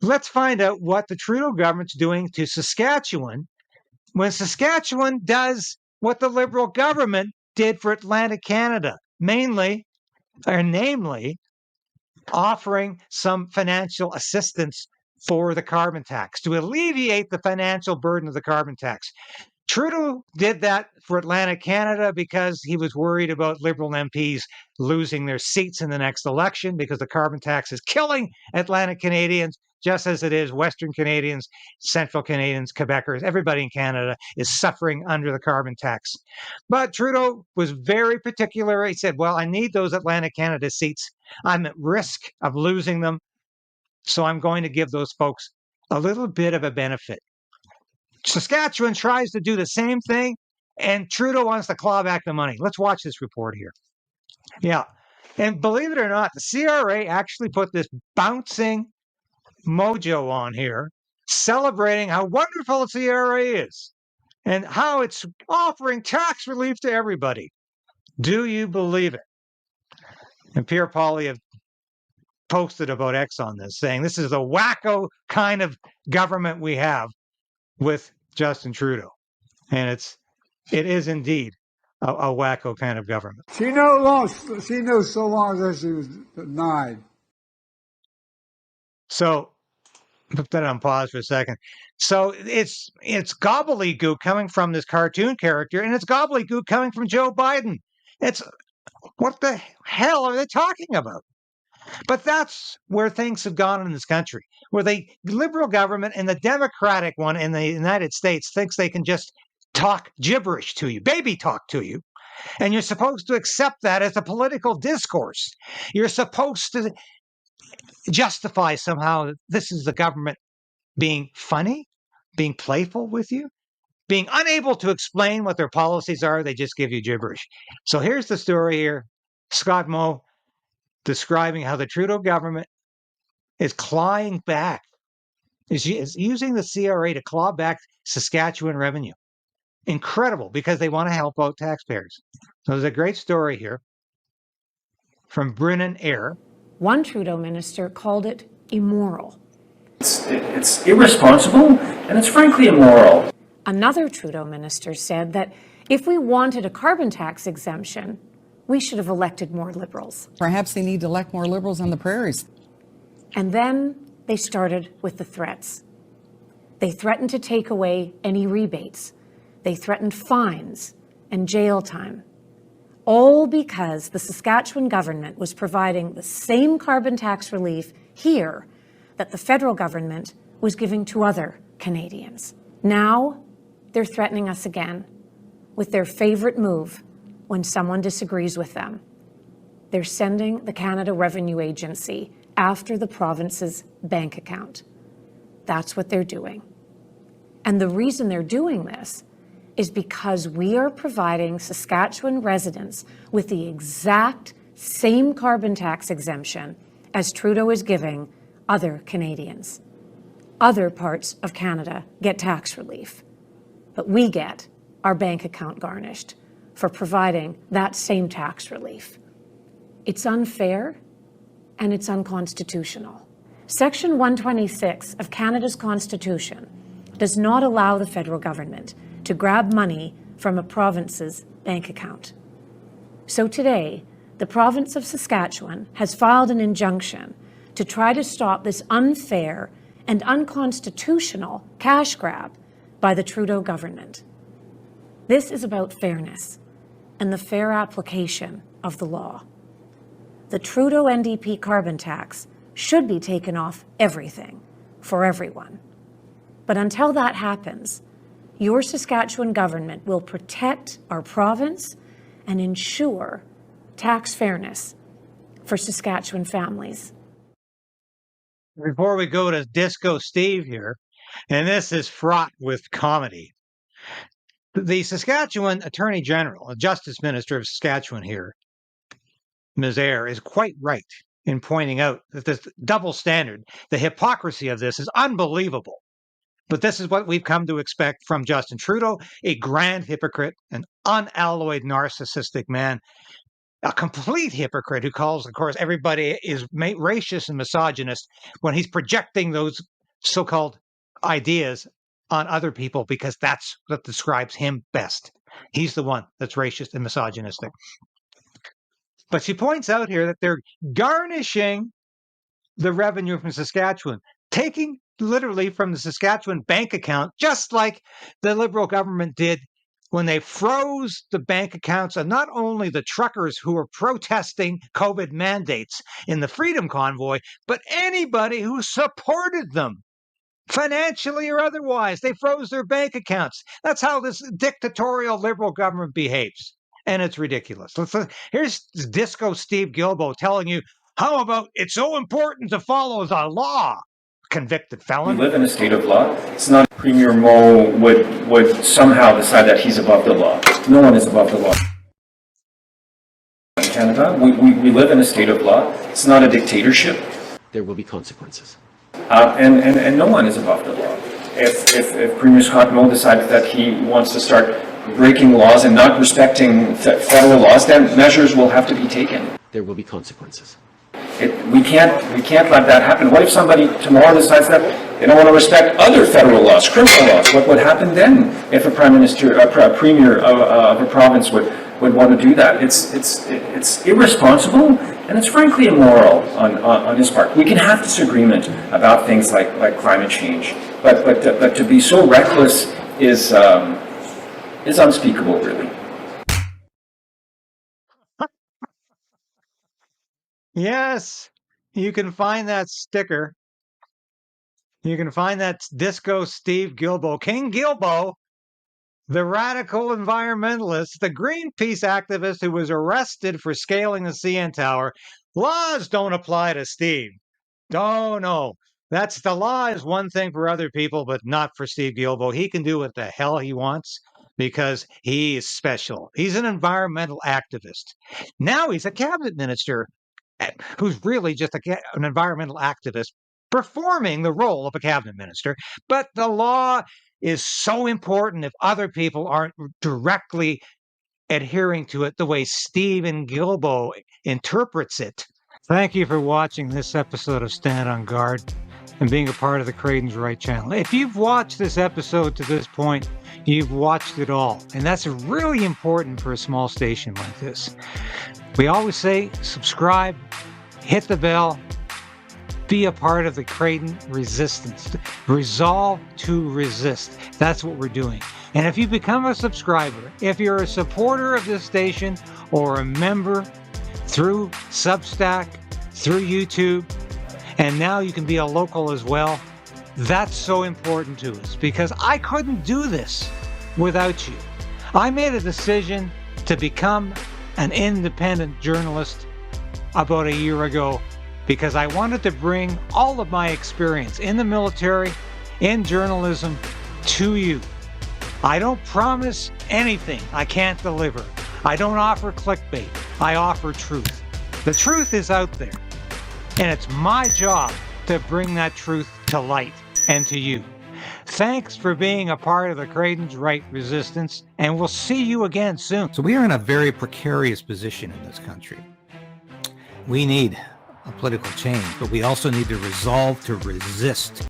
Let's find out what the Trudeau government's doing to Saskatchewan when Saskatchewan does what the Liberal government did for Atlantic Canada, namely offering some financial assistance for the carbon tax to alleviate the financial burden of the carbon tax. Trudeau did that for Atlantic Canada because he was worried about Liberal MPs losing their seats in the next election because the carbon tax is killing Atlantic Canadians, just as it is Western Canadians, Central Canadians, Quebecers. Everybody in Canada is suffering under the carbon tax. But Trudeau was very particular. He said, well, I need those Atlantic Canada seats. I'm at risk of losing them. So I'm going to give those folks a little bit of a benefit. Saskatchewan tries to do the same thing, and Trudeau wants to claw back the money. Let's watch this report here. Yeah. And believe it or not, the CRA actually put this bouncing mojo on here, celebrating how wonderful the CRA is and how it's offering tax relief to everybody. Do you believe it? And Pierre Poilievre posted about X on this, saying this is the wacko kind of government we have with Justin Trudeau. And it is indeed a wacko kind of government. She knows so long as she was denied. So put that on pause for a second. So it's gobbledygook coming from this cartoon character, and it's gobbledygook coming from Joe Biden. It's what the hell are they talking about? But that's where things have gone in this country, where the liberal government and the Democratic one in the United States thinks they can just talk gibberish to you, baby talk to you. And you're supposed to accept that as a political discourse. You're supposed to justify somehow that this is the government being funny, being playful with you, being unable to explain what their policies are. They just give you gibberish. So here's the story here. Scott Moe describing how the Trudeau government is clawing back, is using the CRA to claw back Saskatchewan revenue. Incredible, because they want to help out taxpayers. So there's a great story here from Brennan Eyre. One Trudeau minister called it immoral. It's irresponsible, and it's frankly immoral. Another Trudeau minister said that if we wanted a carbon tax exemption, we should have elected more Liberals. Perhaps they need to elect more Liberals on the prairies. And then they started with the threats. They threatened to take away any rebates. They threatened fines and jail time, all because the Saskatchewan government was providing the same carbon tax relief here that the federal government was giving to other Canadians. Now, they're threatening us again with their favorite move when someone disagrees with them. They're sending the Canada Revenue Agency after the province's bank account. That's what they're doing. And the reason they're doing this is because we are providing Saskatchewan residents with the exact same carbon tax exemption as Trudeau is giving other Canadians. Other parts of Canada get tax relief, but we get our bank account garnished for providing that same tax relief. It's unfair and it's unconstitutional. Section 126 of Canada's Constitution does not allow the federal government to grab money from a province's bank account. So today, the province of Saskatchewan has filed an injunction to try to stop this unfair and unconstitutional cash grab by the Trudeau government. This is about fairness and the fair application of the law. The Trudeau NDP carbon tax should be taken off everything for everyone. But until that happens, your Saskatchewan government will protect our province and ensure tax fairness for Saskatchewan families. Before we go to Disco Steve here, and this is fraught with comedy, the Saskatchewan Attorney General, the Justice Minister of Saskatchewan here, Ms. Eyre, is quite right in pointing out that this double standard, the hypocrisy of this is unbelievable. But this is what we've come to expect from Justin Trudeau, a grand hypocrite, an unalloyed narcissistic man, a complete hypocrite who calls, of course, everybody is racist and misogynist when he's projecting those so-called ideas on other people because that's what describes him best. He's the one that's racist and misogynistic. But she points out here that they're garnishing the revenue from Saskatchewan, taking literally from the Saskatchewan bank account, just like the Liberal government did when they froze the bank accounts of not only the truckers who were protesting COVID mandates in the Freedom Convoy, but anybody who supported them financially or otherwise. They froze their bank accounts. That's how this dictatorial Liberal government behaves. And it's ridiculous. Here's Disco Steve Guilbeault telling you, how about it's so important to follow the law? Convicted We felon. live in a state of law. It's not Premier Moe would somehow decide that he's above the law. No one is above the law. In Canada, we live in a state of law. It's not a dictatorship. There will be consequences. And no one is above the law. If Premier Scott Moe decides that he wants to start breaking laws and not respecting federal laws, then measures will have to be taken. There will be consequences. We can't let that happen. What if somebody tomorrow decides that they don't want to respect other federal laws, criminal laws? What would happen then if a prime minister, a premier of a province would want to do that? It's irresponsible and it's frankly immoral on his part. We can have disagreement about things like climate change, but to be so reckless is unspeakable, really. Yes, you can find that sticker. You can find that Disco Steve Guilbeault, King Guilbeault, the radical environmentalist, the Greenpeace activist who was arrested for scaling the CN Tower. Laws don't apply to Steve. Oh, no. That's the law is one thing for other people, but not for Steve Guilbeault. He can do what the hell he wants because he is special. He's an environmental activist. Now he's a cabinet minister who's really just an environmental activist performing the role of a cabinet minister. But the law is so important if other people aren't directly adhering to it the way Stephen Guilbeault interprets it. Thank you for watching this episode of Stand on Guard and being a part of the KRAYDEN'S Right channel. If you've watched this episode to this point, you've watched it all. And that's really important for a small station like this. We always say subscribe, hit the bell, be a part of the KRAYDEN resistance. Resolve to resist. That's what we're doing. And if you become a subscriber, if you're a supporter of this station or a member through Substack, through YouTube, and now you can be a local as well, that's so important to us because I couldn't do this without you. I made a decision to become an independent journalist about a year ago because I wanted to bring all of my experience in the military, in journalism, to you. I don't promise anything I can't deliver. I don't offer clickbait. I offer truth. The truth is out there, and it's my job to bring that truth to light and to you. Thanks for being a part of the KRAYDEN'S Right resistance, and we'll see you again soon. So we are in a very precarious position in this country. We need a political change, but we also need to resolve to resist